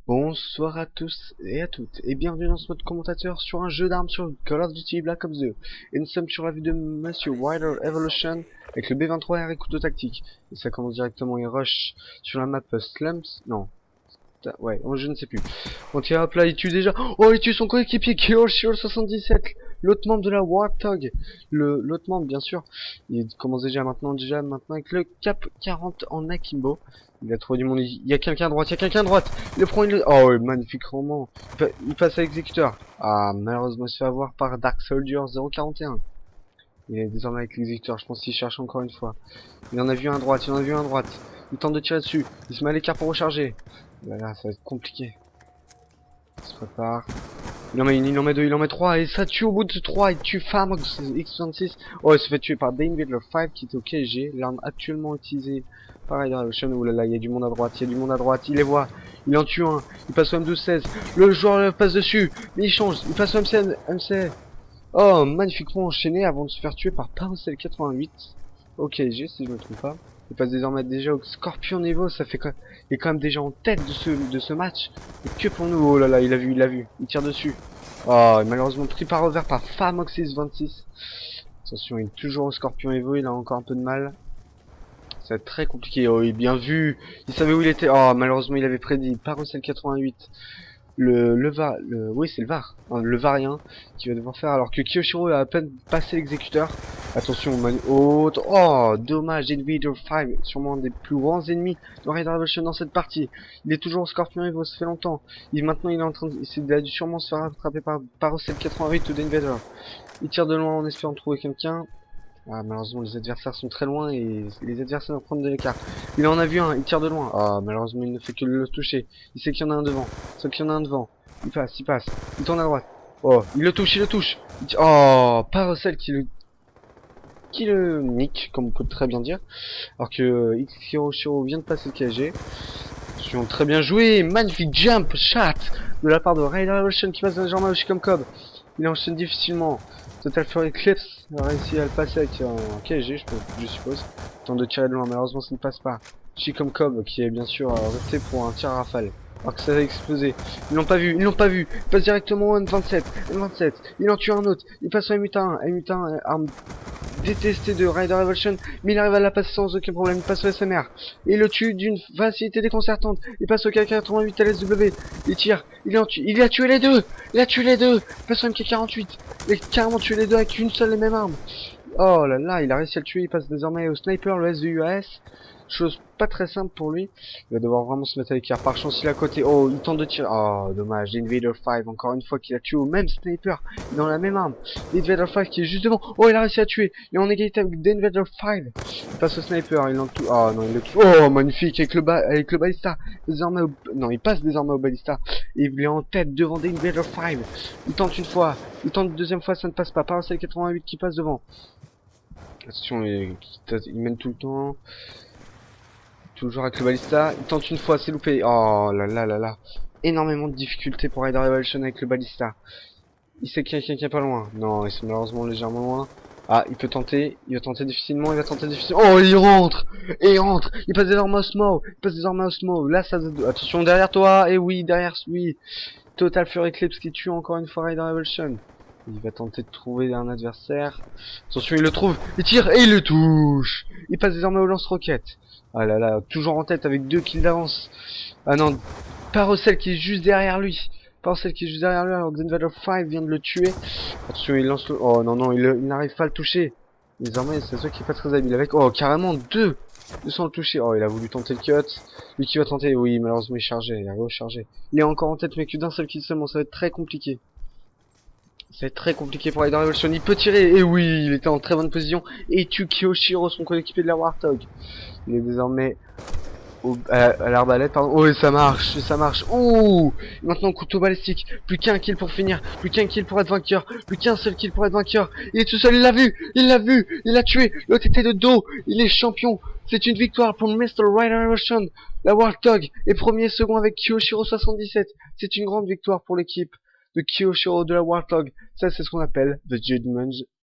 Bonsoir à tous et à toutes, et bienvenue dans ce mode commentateur sur un jeu d'armes sur Call of Duty Black Ops 2. Et nous sommes sur la vue de Monsieur Wider Evolution avec le B23 et couteau tactique. Et ça commence directement, il rush sur la map Slums, non, ouais, je ne sais plus. Donc hop là, il tue déjà, oh il tue son coéquipier Kill Shield 77, l'autre membre de la Warthog, l'autre membre bien sûr. Il commence déjà maintenant avec le Cap 40 en Akimbo. Il a trouvé du monde, il y a quelqu'un à droite, il le prend, oh magnifique roman, il passe à l'exécuteur. Ah malheureusement il se fait avoir par Dark Soldier 041. Il est désormais avec l'exécuteur, je pense qu'il cherche encore une fois. Il en a vu un à droite, il tente de tirer dessus, il se met à l'écart pour recharger. Là, ça va être compliqué. Il se prépare. Il en met une, il en met deux, il en met trois, et ça tue au bout de trois, il tue Farmox X26. Oh, il se fait tuer par Dainvidler 5 qui était au KG, l'arme actuellement utilisée par Rider Evolution. Oh là là, il y a du monde à droite, il les voit, il en tue un, il passe au M12-16, le joueur passe dessus, mais il change, il passe au MC. Oh, magnifiquement enchaîné avant de se faire tuer par Paracel 88 au KG si je me trompe pas. Il passe désormais déjà au Scorpion niveau, ça fait quoi? Il est quand même déjà en tête de ce match. Et que pour nous, oh là là, il a vu, il tire dessus. Oh, malheureusement pris par revers par Famoxis 26. Attention, il est toujours au Scorpion Evo, il a encore un peu de mal. Ça va être très compliqué, oh il est bien vu. Il savait où il était, oh malheureusement il avait prédit. Paracel 88. Oui c'est le VAR, hein, le varien qui va devoir faire alors que Kiyoshiro a à peine passé l'exécuteur. Attention, oh dommage, Invader 5, sûrement un des plus grands ennemis de Rider Evolution dans cette partie. Il est toujours au Scorpion Evo, ça fait longtemps. Maintenant il est en train de, il a dû sûrement se faire rattraper par Paracel 88 ou d'Invader. Il tire de loin en espérant trouver quelqu'un. Ah, malheureusement les adversaires sont très loin et les adversaires vont prendre de l'écart. Il en a vu un, il tire de loin. Ah, malheureusement il ne fait que le toucher. Il sait qu'il y en a un devant. Sauf qu'il y en a un devant. Il passe. Il tourne à droite. Oh, il le touche. Oh, Paracel qui le nique, comme on peut très bien dire. Alors que X-Hiroshiro vient de passer le KG. Ils ont très bien joué. Magnifique jump shot de la part de Rider Evolution qui passe dans les jambes au comme Cobb. Il enchaîne difficilement. Total Fury Eclipse a réussi à le passer avec un KG, je suppose. Tente de tirer de loin, malheureusement ça ne passe pas. Chicom Cobb qui est bien sûr resté pour un tir à rafale. Alors que ça a explosé. Ils l'ont pas vu. Il passe directement au M27. Il en tue un autre. Il passe au M81. Arme détestée de Rider Evolution. Mais il arrive à la passer sans aucun problème. Il passe au SMR. Et il le tue d'une facilité déconcertante. Il passe au K88 LSW. Il tire. Il a tué les deux. Il passe au MK48. Il a carrément tué les deux avec une seule et même arme. Oh là là, il a réussi à le tuer. Il passe désormais au sniper, le SVUAS. Chose pas très simple pour lui. Il va devoir vraiment se mettre à l'écart. Par chance, il est à côté. Oh, il tente de tirer. Oh, dommage. Invader 5, encore une fois, qu'il a tué au même sniper. Dans la même arme. Invader 5 qui est juste devant. Oh, il a réussi à tuer. Il est en égalité avec Invader 5. Il passe au sniper. Il en tue. Oh non, il le tue. Oh, magnifique. Avec le balista. Désormais non, il passe désormais au balista. Et il est en tête devant Invader 5. Il tente une fois. Il tente une deuxième fois. Ça ne passe pas. Par c'est le 88 qui passe devant. Attention, il mène tout le temps. Toujours avec le balista, il tente une fois, c'est loupé. Oh là là là là. Énormément de difficultés pour Rider Evolution avec le balista. Il sait qu'il y a quelqu'un qui est pas loin. Non, il est malheureusement légèrement loin. Ah, il va tenter difficilement, Oh, il rentre. Il passe désormais au Osmo. Là, ça... Attention, derrière toi. Et oui, oui. Total Fury Eclipse qui tue encore une fois Rider Evolution. Il va tenter de trouver un adversaire. Attention, il le trouve. Il tire et il le touche. Il passe désormais au lance-roquette. Ah là là, toujours en tête avec 2 kills d'avance. Ah non, Paracel qui est juste derrière lui. Alors que Zenvader 5 vient de le tuer. Attention, il lance le... Oh non, non, il n'arrive pas à le toucher. Désormais, c'est ça qui est pas très habile avec... Oh, carrément 2 sans le toucher. Oh, il a voulu tenter le cut. Lui qui va tenter, oui, malheureusement, il a rechargé. Il est encore en tête, mais que d'un seul kill seulement, ça va être très compliqué. Ça va être très compliqué pour Rider Evolution. Il peut tirer, et oui, il était en très bonne position. Et tue Kiyoshiro, son coéquipier de la Warthog. Il est désormais à l'arbalète, pardon. Oh, et ça marche. Ouh, maintenant couteau balistique. Plus qu'un kill pour finir. Plus qu'un kill pour être vainqueur. Plus qu'un seul kill pour être vainqueur. Il est tout seul, il l'a vu. Il l'a tué. L'autre était de dos. Il est champion. C'est une victoire pour Mr. Rider Evolution. La Warthog est premier et second avec Kiyoshiro 77. C'est une grande victoire pour l'équipe de Kiyoshiro de la Warthog. Ça, c'est ce qu'on appelle The Judgment